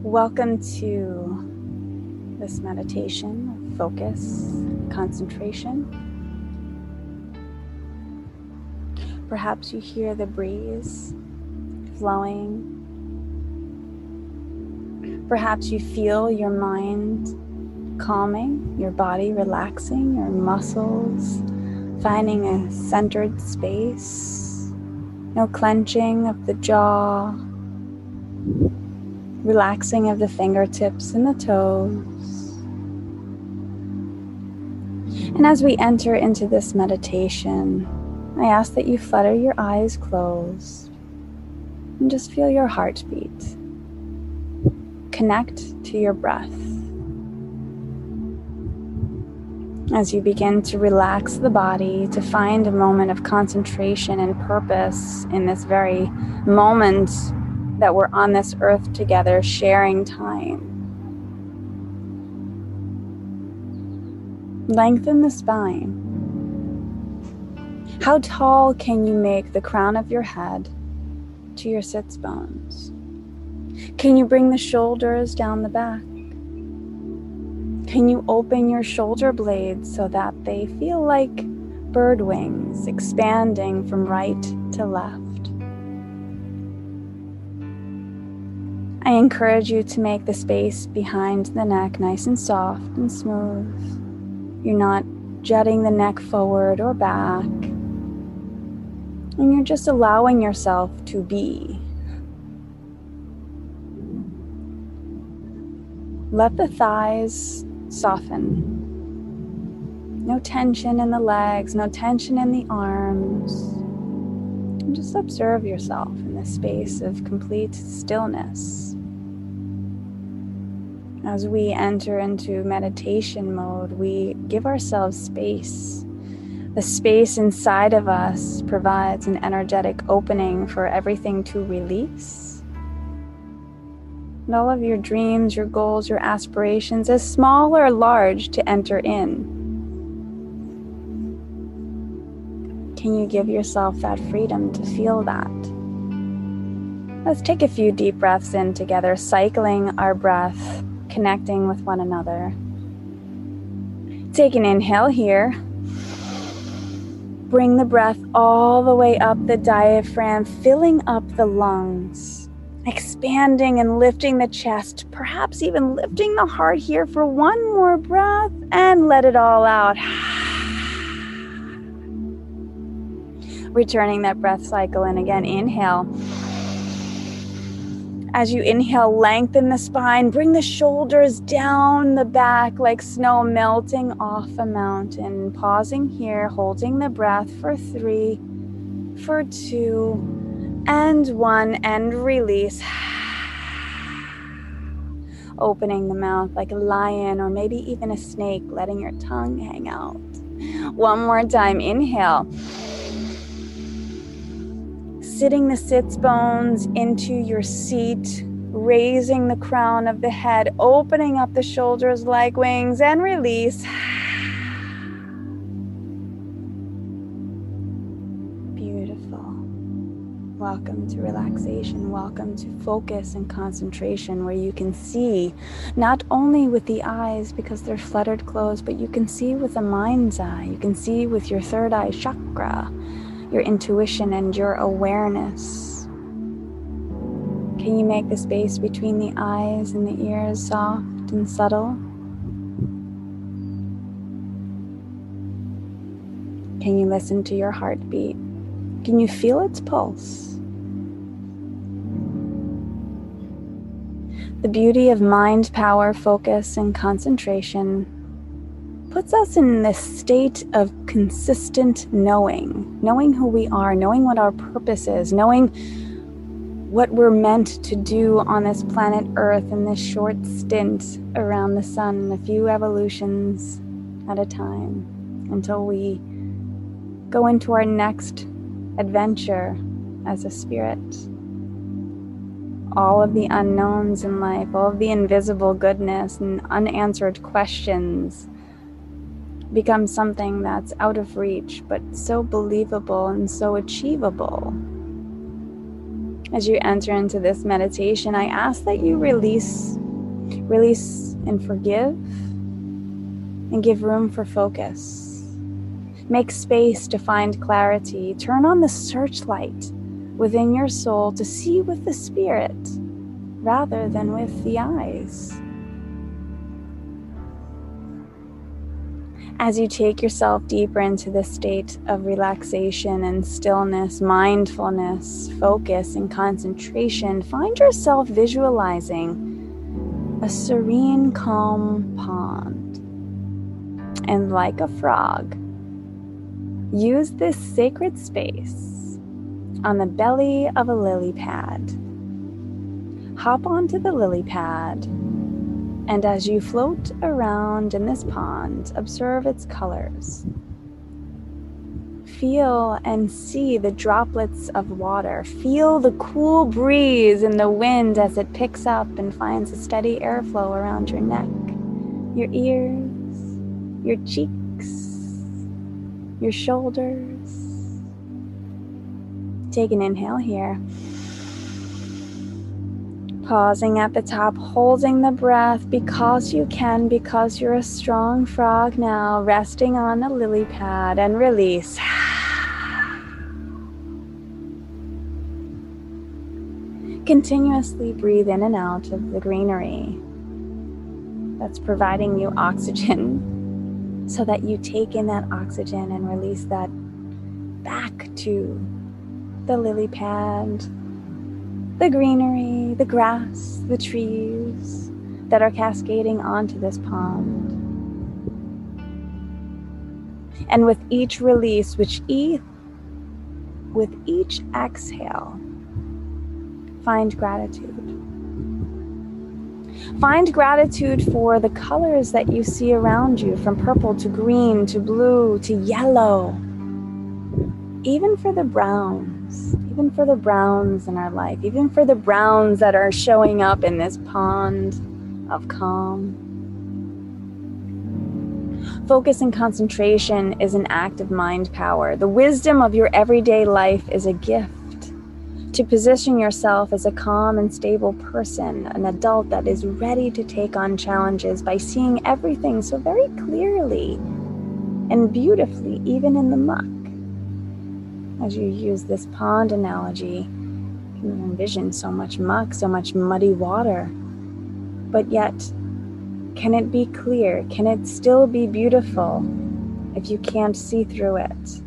Welcome to this meditation of focus, concentration. Perhaps you hear the breeze flowing. Perhaps you feel your mind calming, your body relaxing, your muscles finding a centered space. No clenching of the jaw. Relaxing of the fingertips and the toes. And as we enter into this meditation, I ask that you flutter your eyes closed and just feel your heartbeat. Connect to your breath. As you begin to relax the body, to find a moment of concentration and purpose in this very moment that we're on this earth together, sharing time. Lengthen the spine. How tall can you make the crown of your head to your sits bones? Can you bring the shoulders down the back? Can you open your shoulder blades so that they feel like bird wings expanding from right to left? I encourage you to make the space behind the neck nice and soft and smooth. You're not jutting the neck forward or back. And you're just allowing yourself to be. Let the thighs soften. No tension in the legs, no tension in the arms. And just observe yourself in this space of complete stillness. As we enter into meditation mode, we give ourselves space. The space inside of us provides an energetic opening for everything to release. And all of your dreams, your goals, your aspirations, as small or large, to enter in. Can you give yourself that freedom to feel that? Let's take a few deep breaths in together, cycling our breath, connecting with one another. Take an inhale here. Bring the breath all the way up the diaphragm, filling up the lungs, expanding and lifting the chest, perhaps even lifting the heart here for one more breath, and let it all out. Returning that breath cycle in again. Inhale. As you inhale, lengthen the spine, bring the shoulders down the back like snow melting off a mountain. Pausing here, holding the breath for 3, for 2, and 1, and release. Opening the mouth like a lion or maybe even a snake, letting your tongue hang out. One more time, inhale. Sitting the sits bones into your seat, raising the crown of the head, opening up the shoulders like wings, and release. Beautiful. Welcome to relaxation. Welcome to focus and concentration, where you can see not only with the eyes because they're fluttered closed, but you can see with the mind's eye. You can see with your third eye chakra, your intuition and your awareness. Can you make the space between the eyes and the ears soft and subtle? Can you listen to your heartbeat? Can you feel its pulse? The beauty of mind power, focus, and concentration puts us in this state of consistent knowing who we are, knowing what our purpose is, knowing what we're meant to do on this planet Earth in this short stint around the sun, a few evolutions at a time, until we go into our next adventure as a spirit. All of the unknowns in life, all of the invisible goodness and unanswered questions become something that's out of reach, but so believable and so achievable. As you enter into this meditation, I ask that you release and forgive, and give room for focus. Make space to find clarity. Turn on the searchlight within your soul to see with the spirit rather than with the eyes. As you take yourself deeper into this state of relaxation and stillness, mindfulness, focus, and concentration, find yourself visualizing a serene, calm pond. And like a frog, use this sacred space on the belly of a lily pad. Hop onto the lily pad, and as you float around in this pond, observe its colors. Feel and see the droplets of water. Feel the cool breeze in the wind as it picks up and finds a steady airflow around your neck, your ears, your cheeks, your shoulders. Take an inhale here. Pausing at the top, holding the breath because you can, because you're a strong frog now, resting on the lily pad, and release. Continuously breathe in and out of the greenery that's providing you oxygen so that you take in that oxygen and release that back to the lily pad, the greenery, the grass, the trees that are cascading onto this pond. And with each release, with each exhale, find gratitude. Find gratitude for the colors that you see around you, from purple to green to blue to yellow. Even for the browns in our life, even for the browns that are showing up in this pond of calm. Focus and concentration is an act of mind power. The wisdom of your everyday life is a gift. To position yourself as a calm and stable person, an adult that is ready to take on challenges by seeing everything so very clearly and beautifully, even in the muck. As you use this pond analogy, you can envision so much muck, so much muddy water. But yet, can it be clear? Can it still be beautiful if you can't see through it?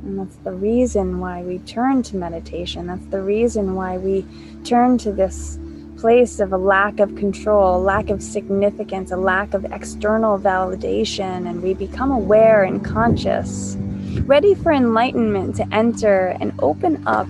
And that's the reason why we turn to meditation. That's the reason why we turn to this place of a lack of control, a lack of significance, a lack of external validation, and we become aware and conscious, ready for enlightenment to enter and open up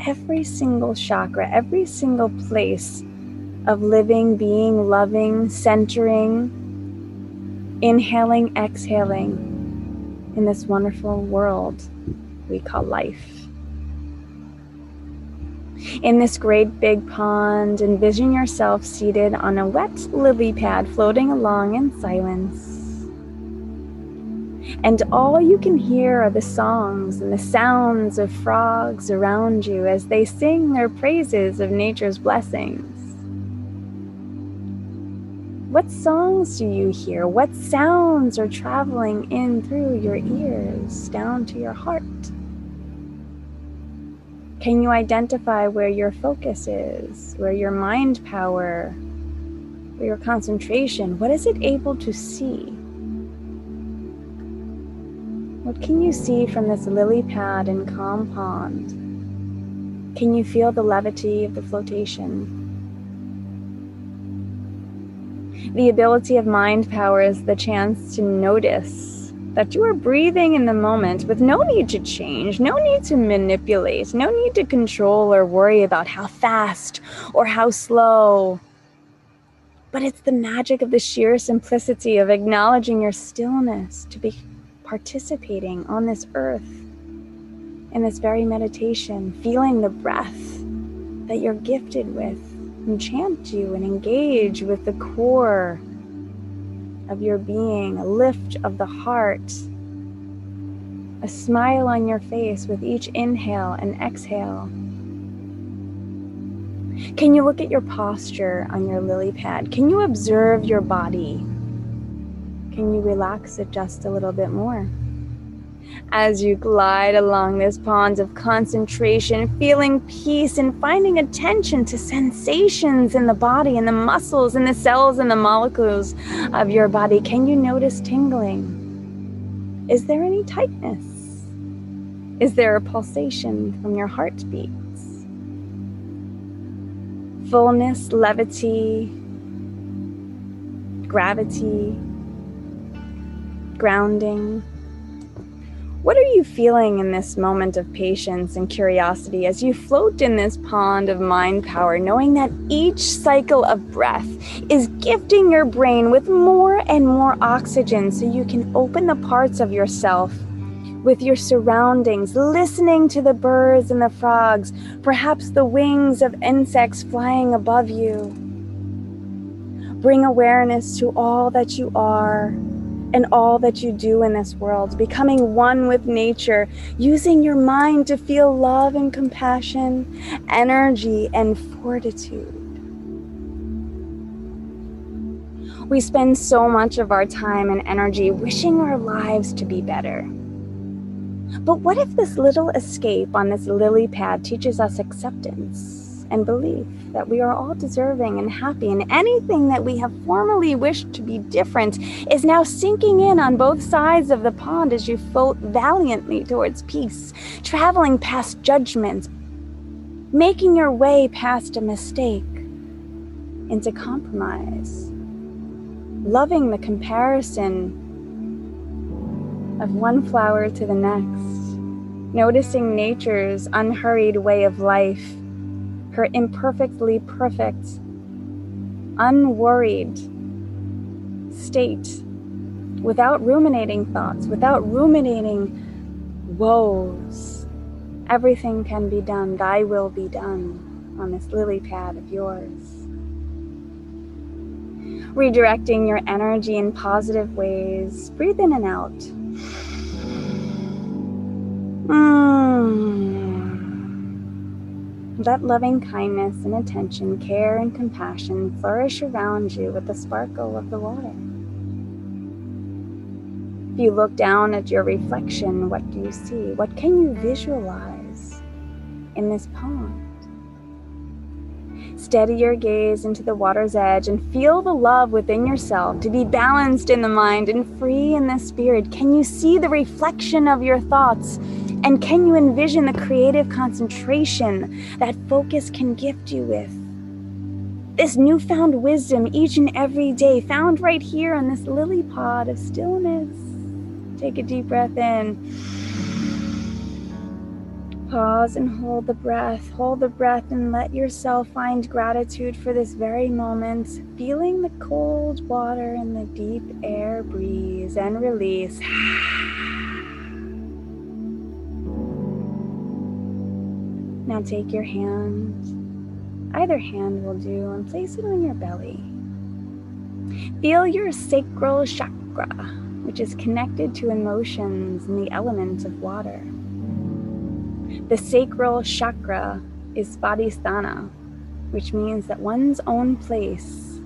every single chakra, every single place of living, being, loving, centering, inhaling, exhaling in this wonderful world we call life. In this great big pond, envision yourself seated on a wet lily pad floating along in silence. And all you can hear are the songs and the sounds of frogs around you as they sing their praises of nature's blessings. What songs do you hear? What sounds are traveling in through your ears, down to your heart? Can you identify where your focus is, where your mind power, where your concentration, what is it able to see? What can you see from this lily pad and calm pond? Can you feel the levity of the flotation? The ability of mind power is the chance to notice that you are breathing in the moment with no need to change, no need to manipulate, no need to control or worry about how fast or how slow. But it's the magic of the sheer simplicity of acknowledging your stillness, to be participating on this earth in this very meditation, feeling the breath that you're gifted with enchant you and engage with the core of your being, a lift of the heart, a smile on your face with each inhale and exhale, Can you look at your posture on your lily pad? Can you observe your body? Can you relax it just a little bit more? As you glide along this pond of concentration, feeling peace and finding attention to sensations in the body and the muscles and the cells and the molecules of your body, can you notice tingling? Is there any tightness? Is there a pulsation from your heartbeats? Fullness, levity, gravity, grounding. What are you feeling in this moment of patience and curiosity as you float in this pond of mind power, knowing that each cycle of breath is gifting your brain with more and more oxygen so you can open the parts of yourself with your surroundings, listening to the birds and the frogs, perhaps the wings of insects flying above you. Bring awareness to all that you are and all that you do in this world, becoming one with nature, using your mind to feel love and compassion, energy and fortitude. We spend so much of our time and energy wishing our lives to be better. But what if this little escape on this lily pad teaches us acceptance and belief that we are all deserving and happy, and anything that we have formerly wished to be different is now sinking in on both sides of the pond as you float valiantly towards peace, traveling past judgment, making your way past a mistake into compromise, loving the comparison of one flower to the next, noticing nature's unhurried way of life, her imperfectly perfect, unworried state, without ruminating thoughts, without ruminating woes. Everything can be done, thy will be done on this lily pad of yours. Redirecting your energy in positive ways, breathe in and out. Let loving kindness and attention, care and compassion flourish around you with the sparkle of the water. If you look down at your reflection, what do you see? What can you visualize in this pond? Steady your gaze into the water's edge and feel the love within yourself to be balanced in the mind and free in the spirit. Can you see the reflection of your thoughts? And can you envision the creative concentration that focus can gift you with? This newfound wisdom each and every day found right here on this lily pod of stillness. Take a deep breath in. Pause and hold the breath. Hold the breath and let yourself find gratitude for this very moment, feeling the cold water and the deep air breeze, and release. Now take your hand, either hand will do, and place it on your belly. Feel your sacral chakra, which is connected to emotions and the element of water. The sacral chakra is Svadhisthana, which means that one's own place.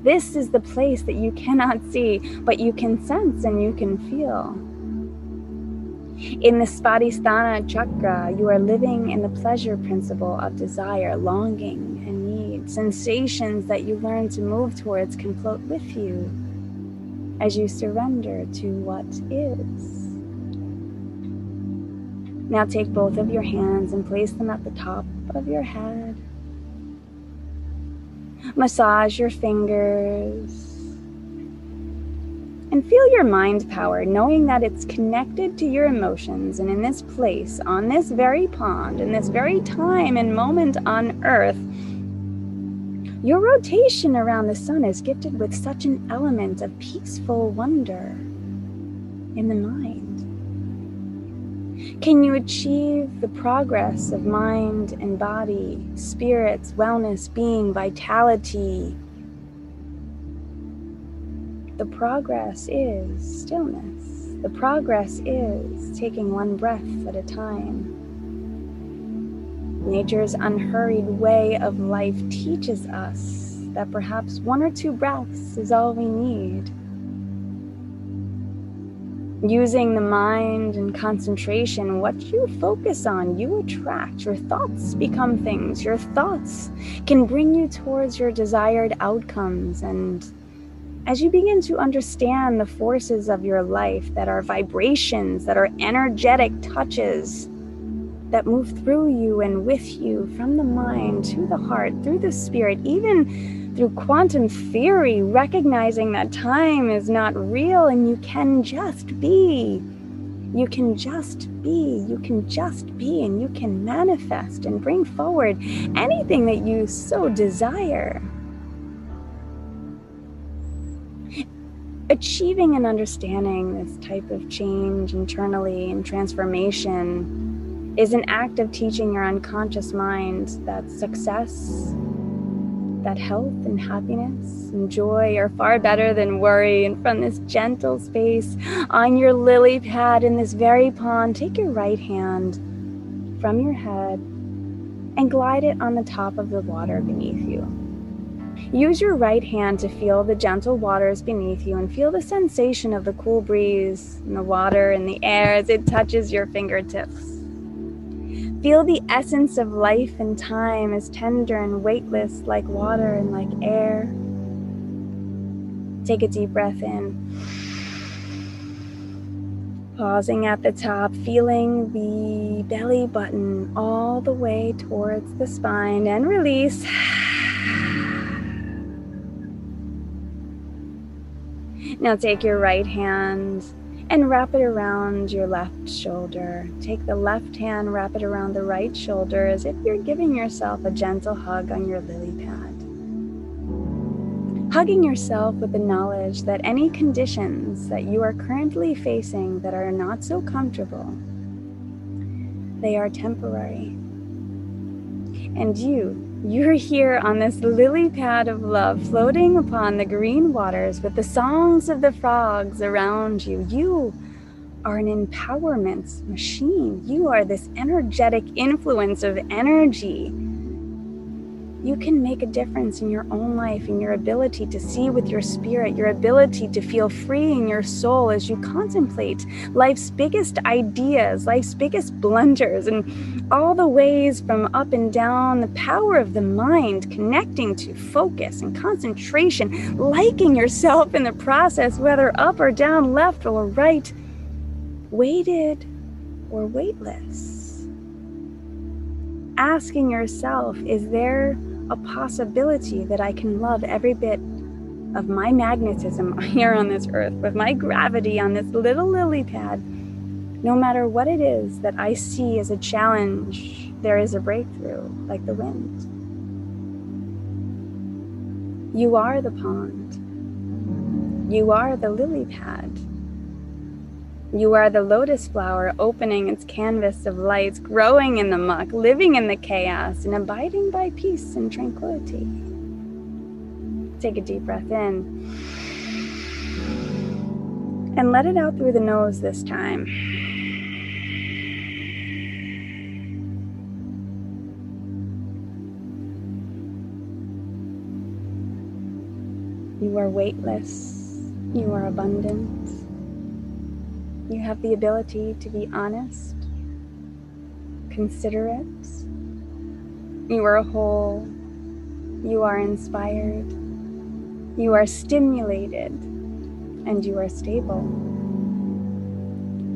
This is the place that you cannot see, but you can sense and you can feel. In the Svadhisthana chakra, you are living in the pleasure principle of desire, longing, and need. Sensations that you learn to move towards can float with you as you surrender to what is. Now take both of your hands and place them at the top of your head. Massage your fingers. And feel your mind power, knowing that it's connected to your emotions. And in this place, on this very pond, in this very time and moment on Earth, your rotation around the sun is gifted with such an element of peaceful wonder in the mind. Can you achieve the progress of mind and body, spirits, wellness, being, vitality? The progress is stillness. The progress is taking one breath at a time. Nature's unhurried way of life teaches us that perhaps 1 or 2 breaths is all we need. Using the mind and concentration, what you focus on, you attract. Your thoughts become things. Your thoughts can bring you towards your desired outcomes. And as you begin to understand the forces of your life that are vibrations, that are energetic touches that move through you and with you from the mind to the heart, through the spirit, even through quantum theory, recognizing that time is not real and you can just be. You can just be. You can just be, and you can manifest and bring forward anything that you so desire. Achieving and understanding this type of change internally and transformation is an act of teaching your unconscious mind that success, that health and happiness and joy are far better than worry. And from this gentle space on your lily pad in this very pond, take your right hand from your head and glide it on the top of the water beneath you. Use your right hand to feel the gentle waters beneath you and feel the sensation of the cool breeze and the water and the air as it touches your fingertips. Feel the essence of life and time as tender and weightless like water and like air. Take a deep breath in. Pausing at the top, feeling the belly button all the way towards the spine, and release. Now take your right hand and wrap it around your left shoulder. Take the left hand, wrap it around the right shoulder as if you're giving yourself a gentle hug on your lily pad. Hugging yourself with the knowledge that any conditions that you are currently facing that are not so comfortable, they are temporary. And you're here on this lily pad of love, floating upon the green waters with the songs of the frogs around you. You are an empowerment machine. You are this energetic influence of energy. You can make a difference in your own life, in your ability to see with your spirit, your ability to feel free in your soul as you contemplate life's biggest ideas, life's biggest blunders, and all the ways from up and down, the power of the mind connecting to focus and concentration, liking yourself in the process, whether up or down, left or right, weighted or weightless. Asking yourself, is there a possibility that I can love every bit of my magnetism here on this earth, with my gravity on this little lily pad? No matter what it is that I see as a challenge, there is a breakthrough, like the wind. You are the pond. You are the lily pad. You are the lotus flower opening its canvas of lights, growing in the muck, living in the chaos, and abiding by peace and tranquility. Take a deep breath in. And let it out through the nose this time. You are weightless. You are abundant. You have the ability to be honest, considerate. You are whole. You are inspired. You are stimulated. And you are stable.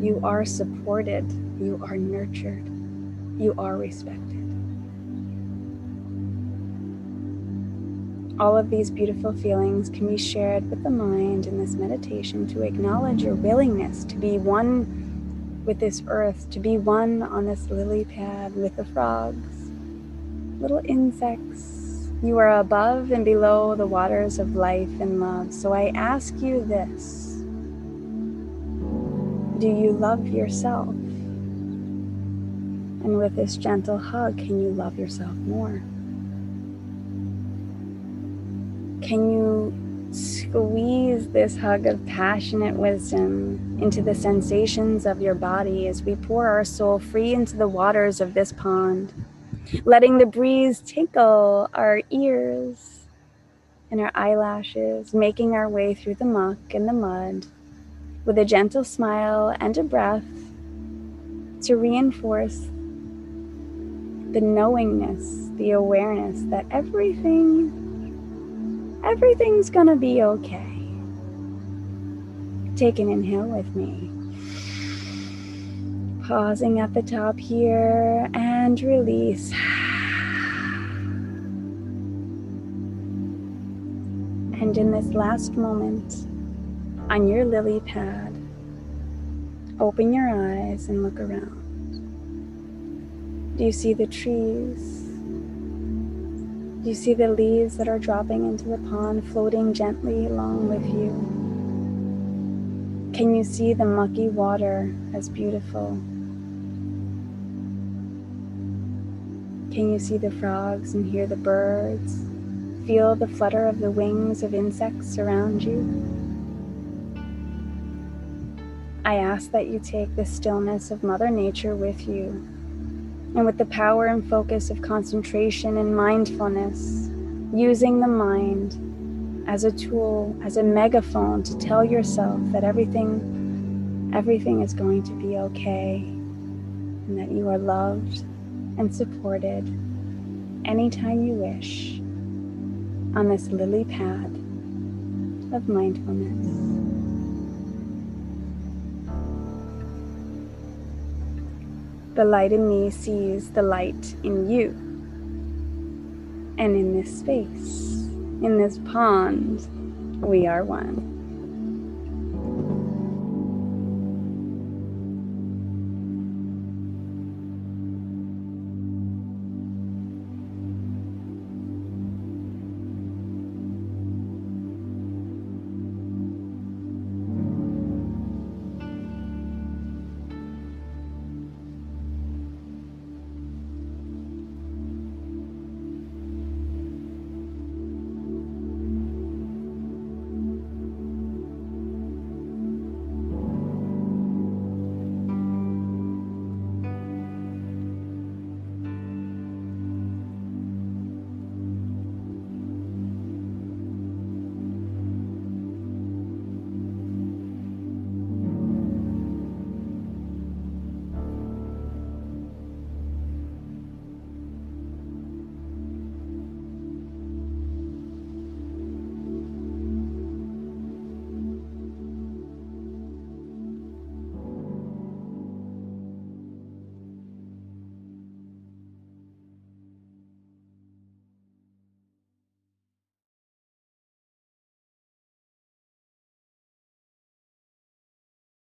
You are supported. You are nurtured. You are respected. All of these beautiful feelings can be shared with the mind in this meditation to acknowledge your willingness to be one with this earth, to be one on this lily pad with the frogs, little insects. You are above and below the waters of life and love. So I ask you this: do you love yourself? And with this gentle hug, can you love yourself more? Can you squeeze this hug of passionate wisdom into the sensations of your body as we pour our soul free into the waters of this pond? letting the breeze tickle our ears and our eyelashes, making our way through the muck and the mud with a gentle smile and a breath to reinforce the knowingness, the awareness that everything's gonna be okay. Take an inhale with me. Pausing at the top here and release. And in this last moment on your lily pad, open your eyes and look around. Do you see the trees? Do you see the leaves that are dropping into the pond, floating gently along with you? Can you see the mucky water as beautiful? Can you see the frogs and hear the birds? Feel the flutter of the wings of insects around you? I ask that you take the stillness of Mother Nature with you, and with the power and focus of concentration and mindfulness, using the mind as a tool, as a megaphone to tell yourself that everything is going to be okay, and that you are loved and supported anytime you wish on this lily pad of mindfulness. The light in me sees the light in you. And in this space, in this pond, we are one.